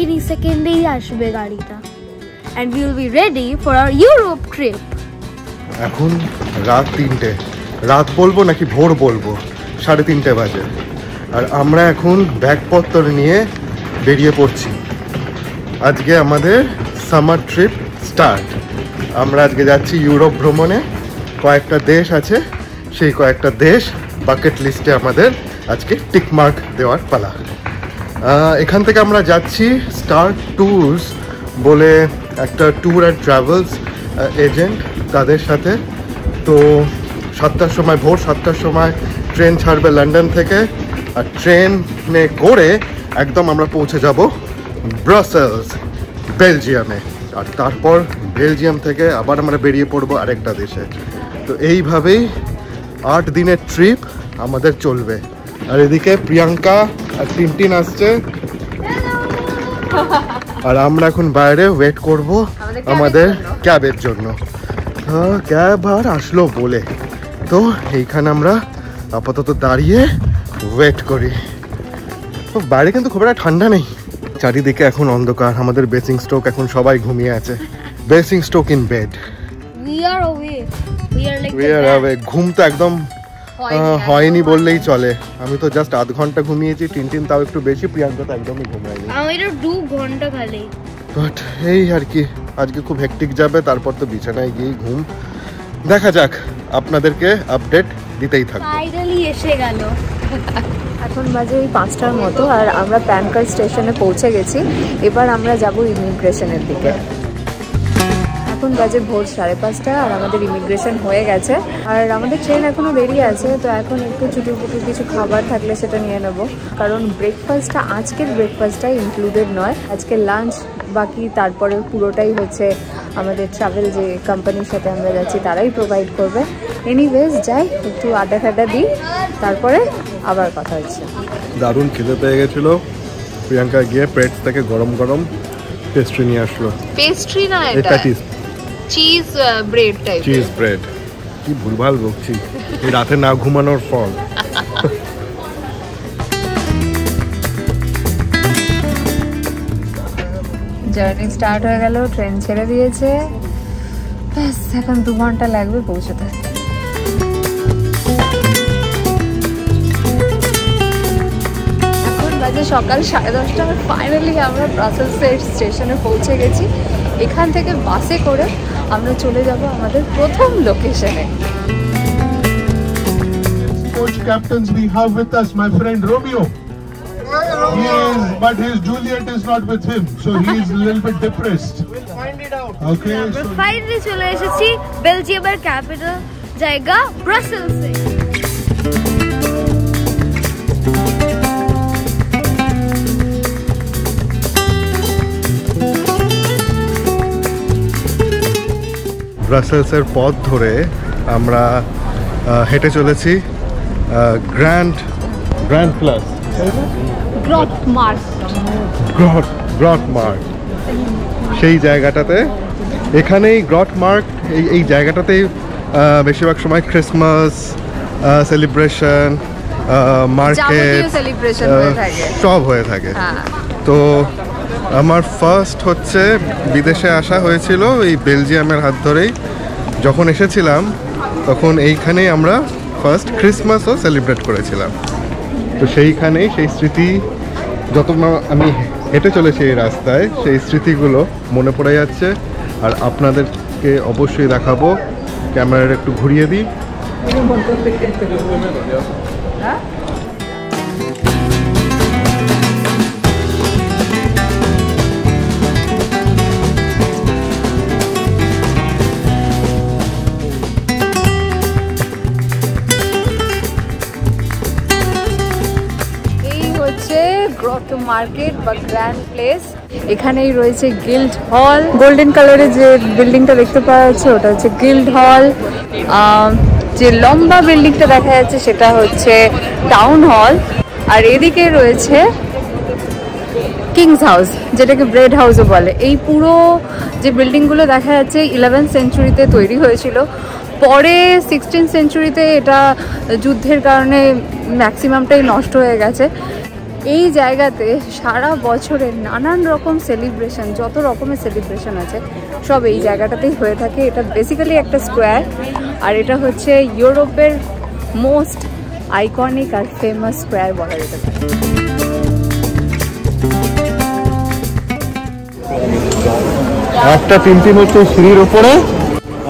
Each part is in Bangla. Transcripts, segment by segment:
इन्हीं सेकेंडे ही आसबे गाड़ीटा and we will be ready for our Europe trip. এখন রাত 3টে, রাত বলবো নাকি ভোর বলবো, 3:30 বাজে, আর আমরা এখন ব্যাগপত্র নিয়ে বেরিয়ে পড়ছি। আজকে আমাদের সামার ট্রিপ স্টার্ট। আমরা আজকে যাচ্ছি ইউরোপ ভ্রমণে। কয়েকটা দেশ আছে, সেই কয়েকটা দেশ বাকেট লিস্টে আমাদের আজকে টিকমার্ক দেওয়ার পালা। এখান থেকে আমরা যাচ্ছি স্টার ট্যুরস বলে একটা ট্যুর অ্যান্ড ট্রাভেলস এজেন্ট, তাদের সাথে। তো 7টার সময়, ভোর 7টার সময় ট্রেন ছাড়বে লন্ডন থেকে, আর ট্রেনে করে একদম আমরা পৌঁছে যাব ব্রাসেলস, বেলজিয়ামে। আর তারপর বেলজিয়াম থেকে আবার আমরা বেরিয়ে পড়বো আরেকটা দেশে। তো এইভাবেই 8 দিনের ট্রিপ আমাদের চলবে। আর এদিকে প্রিয়াঙ্কা আর টিনটিন আসছে, আর আমরা এখন বাইরে ওয়েট করব আমাদের ক্যাবের জন্য। ক্যাব আর আসলো বলে, তো এইখানে আমরা আপাতত দাঁড়িয়ে ওয়েট করি। তো বাইরে কিন্তু খুব একটা ঠান্ডা নেই, চারিদিকে এখন অন্ধকার। আমাদের বেসিং স্টোক এখন সবাই ঘুমিয়ে আছে। Basing stoke in bed. We are awake. ঘুম তো একদম হয়নি বললেই চলে। আমি তো জাস্ট 8 ঘন্টা ঘুমিয়েছি, টিনটিন তাও একটু বেশি, প্রিয়াঙ্কা তো একদমই ঘুমায়নি। আমি তো 2 ঘন্টা খালি। বাট এই আর কি, আজকে খুব হেক্টিক যাবে, তারপর তো বিছানায় গিয়ে ঘুম। দেখা যাক, আপনাদেরকে আপডেট দিতেই থাকবো। ফাইনালি এসে গেল। এখন বাজে ওই 5টার মতো, আর আমরা প্যান কার্ড স্টেশনে পৌঁছে গেছি। এবার আমরা যাব ইমিগ্রেশনের দিকে। এখন বাজে ভোর 5:30, আর আমাদের ইমিগ্রেশন হয়ে গেছে, আর আমাদের ট্রেন এখনো দেরি আছে। তো এখন একটু চুটিপুটি কিছু খাবার থাকলে সেটা নিয়ে নেব, কারণ ব্রেকফাস্টটা, আজকের ব্রেকফাস্টটা ইনক্লুডেড নয়। আজকে লাঞ্চ বাকি, তারপরে পুরোটাই হচ্ছে আমাদের ট্রাভেল যে কোম্পানির সাথে আমরা যাচ্ছি তারাই প্রোভাইড করবে। এনিওয়েজ যাই, একটু আড্ডা টাড্ডা দিই, তারপরে আবার কথা হচ্ছে। দারুণ খিদে পেয়ে গেছিলো, প্রিয়াঙ্কা গিয়ে প্লেটস থেকে গরম গরম পেস্ট্রি নিয়ে আসলো। পেস্ট্রি না, এটা cheese bread type. Cheese bread, কি ভুলভাল বকছি, এই রাতে না ঘুমানোর ফল। জার্নি স্টার্ট হয়ে গেল, ট্রেন ছেড়ে দিয়েছে। ব্যাস, এখন 2 ঘন্টা লাগবে পৌঁছতে। এখন বাজে সকাল 10:30, আর ফাইনালি আমরা ব্রাসেলসের স্টেশনে পৌঁছে গেছি। এখান থেকে বাসে করে আমরা চলে যাব আমাদের প্রথম লোকেশনে। Coach captains we have with us my friend Romeo. But his Juliet is not with him, so he is a little bit depressed. We'll find it out. Okay. আমরা ফাইনালি চলে এসেছি বেলজিয়ামের ক্যাপিটাল জায়গা ব্রাসেলসে। ব্রাসেলসের পথ ধরে আমরা হেঁটে চলেছি গ্র্যান্ড প্লাস গ্রট মার্ক সেই জায়গাটাতে। এখানেই গ্রট মার্ক, এই জায়গাটাতেই বেশিরভাগ সময় ক্রিসমাস সেলিব্রেশন, মার্কেট সব হয়ে থাকে। তো আমার ফার্স্ট হচ্ছে বিদেশে আসা হয়েছিল এই বেলজিয়ামের হাত ধরেই। যখন এসেছিলাম তখন এইখানেই আমরা ফার্স্ট ক্রিসমাসও সেলিব্রেট করেছিলাম। তো সেইখানেই সেই স্মৃতি, যত আমি হেঁটে চলেছি এই রাস্তায়, সেই স্মৃতিগুলো মনে পড়ে যাচ্ছে। আর আপনাদেরকে অবশ্যই দেখাবো, ক্যামেরাটা একটু ঘুরিয়ে দিই। গ্রট মার্কেট বা গ্র্যান্ড প্লেস। এখানেই রয়েছে গিল্ড হল, গোল্ডেন কালারের যে বিল্ডিংটা দেখতে পাওয়া যাচ্ছে ওটা হচ্ছে গিল্ড হল। যে লম্বা বিল্ডিংটা দেখা যাচ্ছে সেটা হচ্ছে টাউন হল। আর এদিকে রয়েছে কিংস হাউস, যেটাকে ব্রেড হাউসও বলে। এই পুরো যে বিল্ডিংগুলো দেখা যাচ্ছে 11th সেঞ্চুরিতে তৈরি হয়েছিল। পরে 16th সেঞ্চুরিতে এটা যুদ্ধের কারণে ম্যাক্সিমামটাই নষ্ট হয়ে গেছে। এই জায়গাতে সারা বছরের নানান রকম সেলিব্রেশন, যত রকমের সেলিব্রেশন আছে সব এই জায়গাটাতেই হয়ে থাকে। এটা বেসিক্যালি একটা স্কোয়ার, আর এটা হচ্ছে ইউরোপের মোস্ট আইকনিক আর ফেমাস স্কোয়ার বলা যেতে পারে। একটা তিনটি হচ্ছে সিঁড়ির উপরে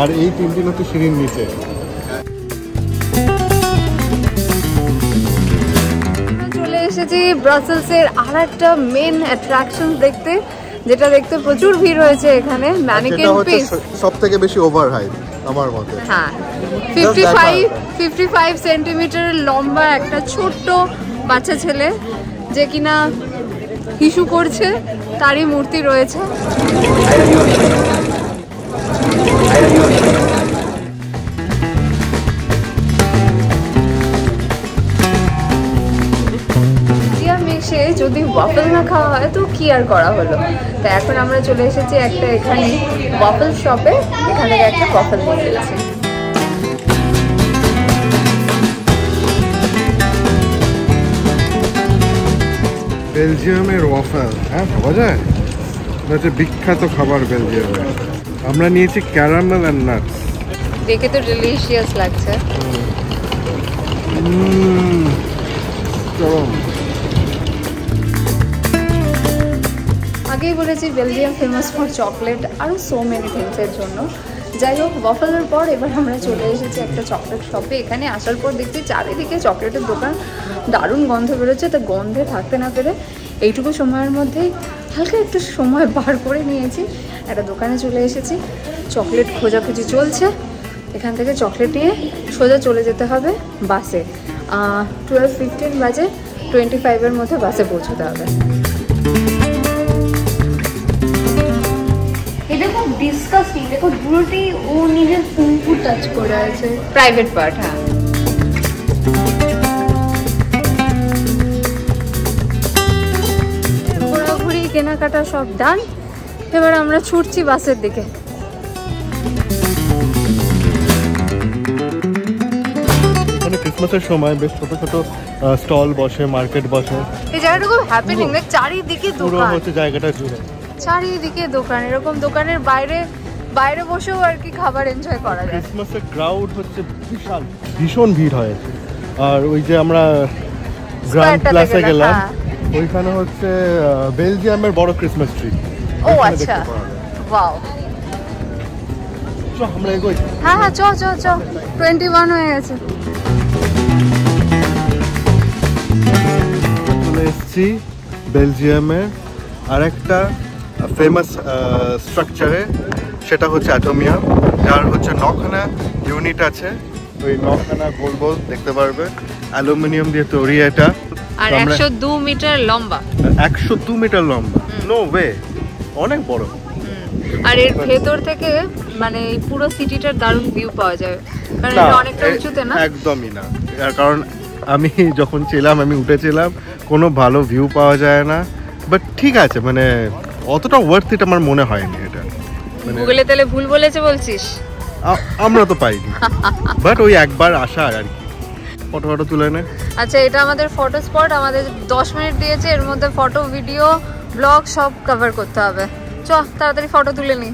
আর এই তিনটি হচ্ছে সিঁড়ির নিচে। চলে এসেছি ব্রাসেলসের আর একটা মেন অ্যাট্রাকশন দেখতে, যেটা দেখতে প্রচুর ভিড় হয়েছে এখানে। ম্যানিকেন পিস সব থেকে বেশি ওভার হাইট আমার মতে। হ্যাঁ, 55 সেন্টিমিটার লম্বা একটা ছোট্ট বাচ্চা ছেলে যে কিনা হিসু করছে, তারই মূর্তি রয়েছে। এসে যদি ওয়াফল না খাওয়া হয় তো কি আর করা হলো। তো এখন আমরা চলে এসেছি একটা এখানে ওয়াফল শপে, এখান থেকে একটা ওয়াফল নিয়ে নিয়েছি। বেলজিয়ামের ওয়াফেল, হ্যাঁ পাওয়া যায়, হচ্ছে বিখ্যাত খাবার বেলজিয়ামের। আমরা নিয়েছি ক্যারামেল অ্যান্ড নাটস। দেখে তো ডিলিশিয়াস লাগছে। আগেই বলেছি বেলজিয়াম ফেমাস ফর চকলেট, আরও সো মেনি থিংসের জন্য। যাই হোক, ওয়াফলের পর এবার আমরা চলে এসেছি একটা চকলেট শপে। এখানে আসার পর দেখছি চারিদিকে চকলেটের দোকান, দারুণ গন্ধ বেরোচ্ছে। তো গন্ধে থাকতে না পেরে এইটুকু সময়ের মধ্যেই হালকা একটু সময় বার করে নিয়েছি, একটা দোকানে চলে এসেছি। চকলেট খোঁজাখুঁজি চলছে। এখান থেকে চকলেট নিয়ে সোজা চলে যেতে হবে বাসে। 12:15 বাজে, 25-এর মধ্যে বাসে পৌঁছতে হবে। এটা খুব ডিসকাস্টিং, দেখো পুরোটি ও নিজের পুঙ্কু টাচ করে আছে, প্রাইভেট পার্ট। হ্যাঁ, ঘোরাঘুরি কেনাকাটা সব ডান। এবার আমরা ছুটছি বাসের দিকে। এখানে ক্রিসমাসের সময় বেশ ছোট ছোট স্টল বসে, মার্কেট বসে। এই জায়গাটা খুব হ্যাপেনিং, চারিদিকে পুরো দোকান, হচ্ছে জায়গাটা জুড়ে চারিদিকে দোকান। এরকম দোকানের বাইরে বসেও আর কি খাবার এনজয় করা যায়। ক্রিসমাসের ক্রাউড হচ্ছে বিশাল, ভীষণ ভিড় হয়েছে। আর ওই যে আমরা গ্র্যান্ড প্লাসে গেলাম, ওইখানে হচ্ছে বেলজিয়ামের বড় ক্রিসমাস ট্রি। ও আচ্ছা, ওয়াও। চল আমরা এগোই। হ্যাঁ হ্যাঁ, চ 21 হয়ে গেছে। চলে এসেছি বেলজিয়ামের আরেকটা ফেমাস স্ট্রাকচারে, সেটা হচ্ছে অ্যাটোমিয়াম, যার হচ্ছে 9খানা ইউনিট আছে। ওই 9খানা গোল গোল দেখতে পারবে, অ্যালুমিনিয়াম দিয়ে তৈরি এটা। আর 102 মিটার লম্বা। 102 মিটার লম্বা, নো ওয়ে, অনেক বড়। আর এর ভেতর থেকে মানে এই পুরো সিটিটার দারুণ ভিউ পাওয়া যায়, কারণ এটা অনেকটা উঁচুতে না। একদমই না, কারণ আমি যখন ছিলাম, আমি উঠেছিলাম, কোনো ভালো ভিউ পাওয়া যায় না। বাট ঠিক আছে, মানে অতটা ওয়ার্থ ইট আমার মনে হয়নি এটা। মানে গুগলে তাহলে ভুল বলেছে বলছিস? আমরা তো পাইনি, বাট ওই একবার আসা আর কি। ফটো তুলে নে। আচ্ছা, এটা আমাদের ফটো স্পট। আমাদের 10 মিনিট দিয়েছে, এর মধ্যে ফটো, ভিডিও, ব্লগ সব কভার করতে হবে। চ তাড়াতাড়ি ফটো তুলে নি।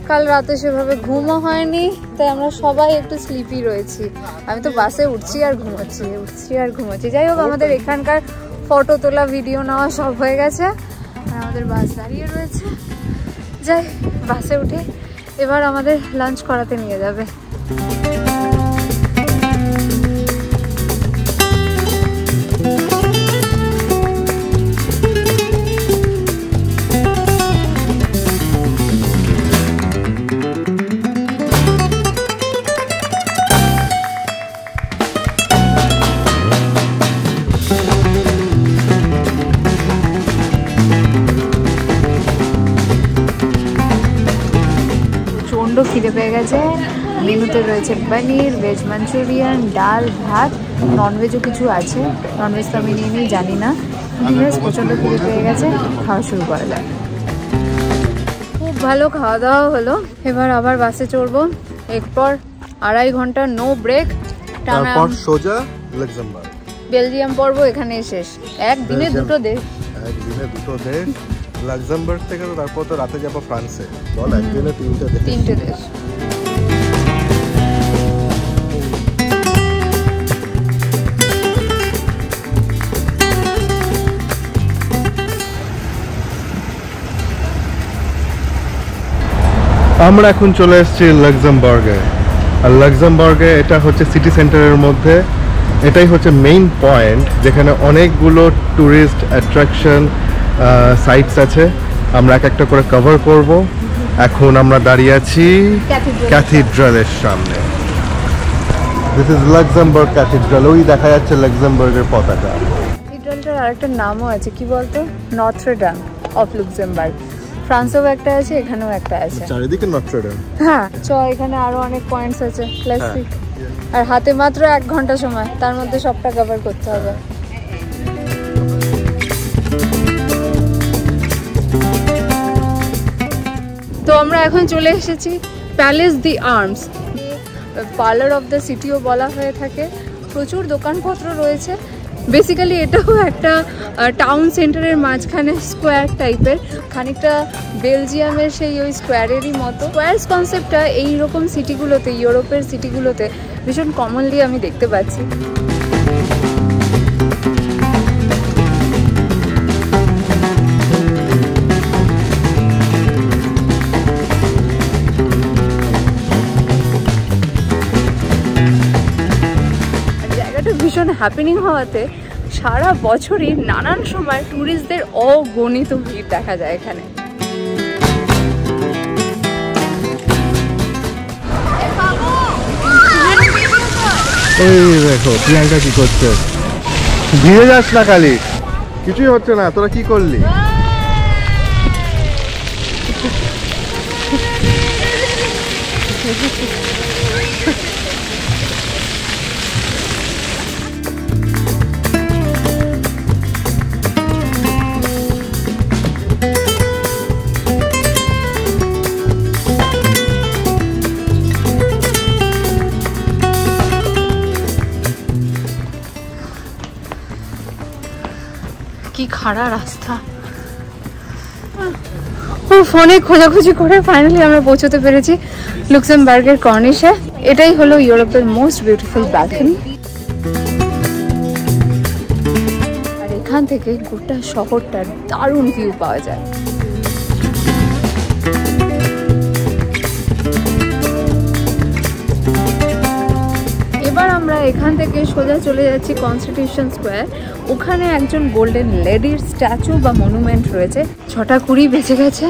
কাল রাতে সেভাবে ঘুমও হয়নি, তাই আমরা সবাই একটু স্লিপি রয়েছি। আমি তো বাসে উঠছি আর ঘুমাচ্ছি। যাই হোক, আমাদের এখানকার ফটো তোলা, ভিডিও নেওয়া সব হয়ে গেছে, আর আমাদের বাস দাঁড়িয়ে রয়েছে। যাই, বাসে উঠে এবার আমাদের লাঞ্চ করাতে নিয়ে যাবে। খিদে পেয়ে গেছে। মেনুতে রয়েছে পনির, ভেজ মাঞ্চুরিয়ান, ডাল, ভাত, ননভেজও কিছু আছে। ননভেজ তো আমি নিয়ে জানি না। ভেজ প্রচণ্ড খিদে পেয়ে গেছে, খাওয়া শুরু করা যাক। খুব ভালো খাওয়া দাওয়া হলো। এবার আবার বাসে চড়বো, এরপর 2.5 ঘন্টা নো ব্রেক, তারপর সোজা লাক্সেমবার্গ। বেলজিয়াম পর্ব এখানে শেষ। একদিনে দুটো দেশ। একদিনে দুটো দেশ। লাক্সেমবার্গ থেকে তো তারপর তো রাতে যাবো ফ্রান্সে। বল একদিনে তিনটে দেশ। আমরা এখন চলে এসেছি লাক্সেমবার্গে। আর লাক্সেমবার্গে এটা হচ্ছে সিটি সেন্টারের মধ্যে। এটাই হচ্ছে মেইন পয়েন্ট যেখানে অনেকগুলো ট্যুরিস্ট অ্যাট্রাকশন সাইটস আছে। আমরা এক একটা করে কভার করব। এখন আমরা দাঁড়িয়ে আছি ক্যাথিড্রালের সামনে। This is Luxembourg cathedral. ওই দেখা যাচ্ছে লাক্সেমবার্গের পতাকা। ক্যাথিড্রালটার আরেকটা নামও আছে, কি বলতো, নট্রে-ডেম অফ লাক্সেমবার্গ। ফ্রান্সেও একটা আছে, এখানেও একটা আছে। চারিদিকে নট্রে-ডেম। হ্যাঁ, এখানে আরো অনেক পয়েন্টস আছে। ক্লাসিক। আর হাতে মাত্র 1 ঘন্টা সময়, তার মধ্যে সবটা কভার করতে হবে। তো আমরা এখন চলে এসেছি palace the arms. Parlour of the CTO বলা হয়ে থাকে। প্রচুর দোকানপত্র রয়েছে। বেসিক্যালি এটাও একটা টাউন সেন্টারের মাঝখানে স্কোয়ার টাইপের, খানিকটা বেলজিয়ামের সেই ওই স্কোয়ারেরই মতো। স্কোয়ারস কনসেপ্টটা এইরকম সিটিগুলোতে, ইউরোপের সিটিগুলোতে ভীষণ কমনলি আমি দেখতে পাচ্ছি। জায়গাটা ভীষণ হ্যাপেনিং হওয়াতে সারা বছরই নানান সময় ট্যুরিস্টদের অগণিত ভিড় দেখা যায় এখানে। এই দেখো প্রিয়াঙ্কা কি করছে। ভিড়ে যাস না খালি, কিছুই হচ্ছে না। তোরা কি করলি? কি খাড়া রাস্তা। ফোনে খোঁজাখুঁজি করে ফাইনালি আমরা পৌঁছতে পেরেছি লুক্সেমবার্গের কর্নিশে। এটাই হলো ইউরোপের মোস্ট বিউটিফুল ব্যালকনি। আর এখান থেকে গোটা শহরটার দারুণ ভিউ পাওয়া যায়। এবার আমরা এখান থেকে সোজা চলে যাচ্ছি কনস্টিটিউশন স্কোয়ার। ওখানে একজন গোল্ডেন লেডির স্ট্যাচু বা মনুমেন্ট রয়েছে। 6:20 বেজে গেছে,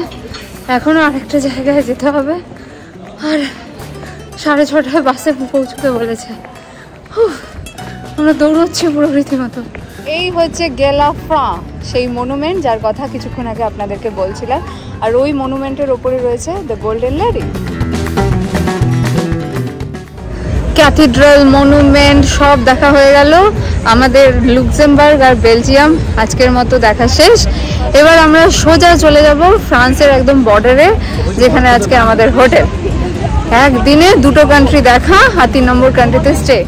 এখনো আরেকটা জায়গায় যেতে হবে। আর 6:30 বাসে পৌঁছতে বলেছে। আমরা দৌড়চ্ছি পুরো রীতিমতো। এই হচ্ছে গেলা ফ্রা, সেই মনুমেন্ট যার কথা কিছুক্ষণ আগে আপনাদেরকে বলছিলাম। আর ওই মনুমেন্টের ওপরে রয়েছে the golden lady. Cathedral, monument সব দেখা হয়ে গেল। আমাদের লুক্সেমবার্গ আর বেলজিয়াম আজকের মতো দেখা শেষ। এবার আমরা সোজা চলে যাব ফ্রান্সের একদম বর্ডারে, যেখানে আজকে আমাদের হোটেল। একদিনে দুটো কান্ট্রি দেখা আর 3 নম্বর কান্ট্রিতে স্টে।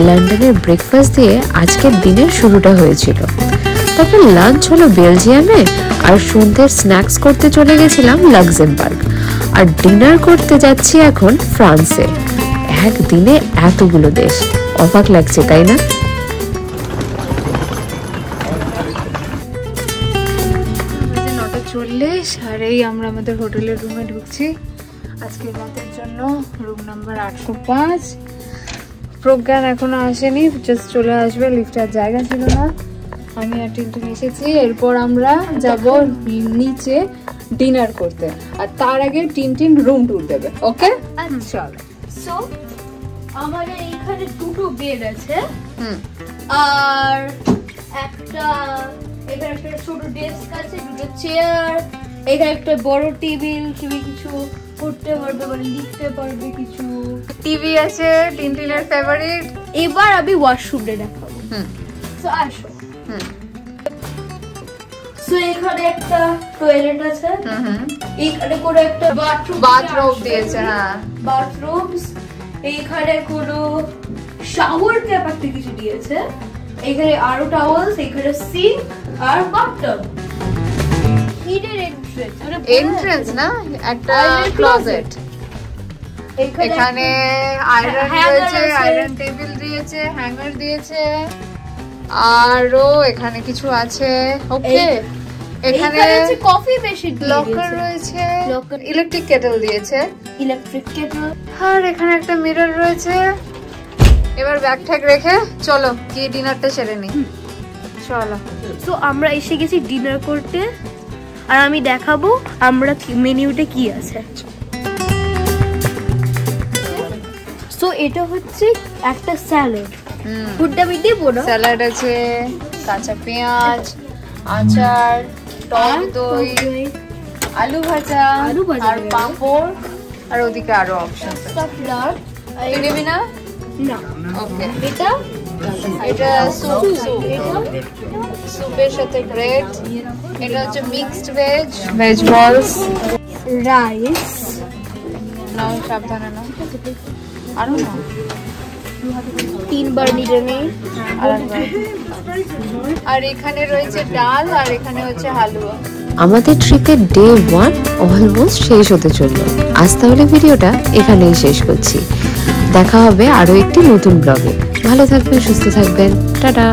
লন্ডনের ব্রেকফাস্ট দিয়ে আজকের দিনের শুরুটা হয়েছিল। তারপর লাঞ্চ হলো বেলজিয়ামে, আর সন্ধ্যের স্ন্যাক্স করতে চলে গেছিলাম লাক্সেমবার্গ। আর ডিনার করতে যাচ্ছি এখন ফ্রান্সে। একদিনে এতগুলো দেশ, অবাক লাগছে তাই না? আর এই আমরা আমাদের হোটেলের রুমে ঢুকছি আজকের রাতের জন্য। Room number 805। প্রজ্ঞান এখনো আসেনি, জাস্ট চলে আসবে। লিফটার জায়গা ছিল না, আমি আর টিনটিন এসেছি। এরপর আমরা যাব নিচে ডিনার করতে, আর তার আগে টিনটিন রুম ট্যুর দেবে। ওকে চল। সো আমাদের এইখানে দুটো বেড আছে, আর একটা এখানে একটা ছোট ডেস্ক আছে, দুটো চেয়ার, এখানে একটা বড় টেবিল। তুমি কিছু করতে পারবে, মানে লিখতে পারবে কিছু। টিভি আছে, টিনটিনের ফেভারিট। এবার আমি ওয়াশরুমটা দেখাবো। সো আসো। সো এখানে একটা টয়লেট আছে, এখানে কোনো একটা বাথরুম দিয়েছে। হ্যাঁ, বাথরুমস, এইখানে কোনো শাওয়ার ক্যাপ একটা কিছু দিয়েছে, এখানে আরো টাওয়েলস, এখানে সিঙ্ক আর বাথটব। হিডেন এন্ট্রান্স না, একটা ক্লোজেট। এখানে আয়রন রয়েছে, আয়রন টেবিল দিয়েছে, হ্যাঙ্গার দিয়েছে, আরো এখানে কিছু আছে। ওকে, এখানে কফি মেশিন, লকার রয়েছে, ইলেকট্রিক কেটল দিয়েছে, ইলেকট্রিক কেটল, আর এখানে একটা মিরর রয়েছে। এবার ব্যাগ ট্যাগ রেখে চলো গিয়ে ডিনারটা সেরে নি। চলো। সো আমরা এসে গেছি ডিনার করতে, আর আমি দেখাবো আমরা মেনুতে কি আছে। সো এটা হচ্ছে একটা স্যালাড, ফুডটা আমি দেব না। স্যালাড আছে, কাঁচা পেঁয়াজ, আচার, টক দই, আলু ভাজা, আর পাঁপড়, আর ওদিকে আরো অপশন আছে। তুই নেবি না? না। ওকে, এটা এটা স্যুপ, স্যুপের সাথে ব্রেড। এটা হচ্ছে মিক্সড ভেজ, ভেজ বলস, রাইস, নাও সাবধানে নাও, আরো না 3 বার নিতে নেই, আর এখানে রয়েছে ডাল, আর এখানে হচ্ছে হালুয়া। আমাদের ট্রিপের ডে 1 অলমোস্ট শেষ হতে চললো। আজ তাহলে ভিডিওটা এখানেই শেষ করছি। দেখা হবে আরো একটি নতুন ব্লগে। ভালো থাকবেন, সুস্থ থাকবেন, টাটা।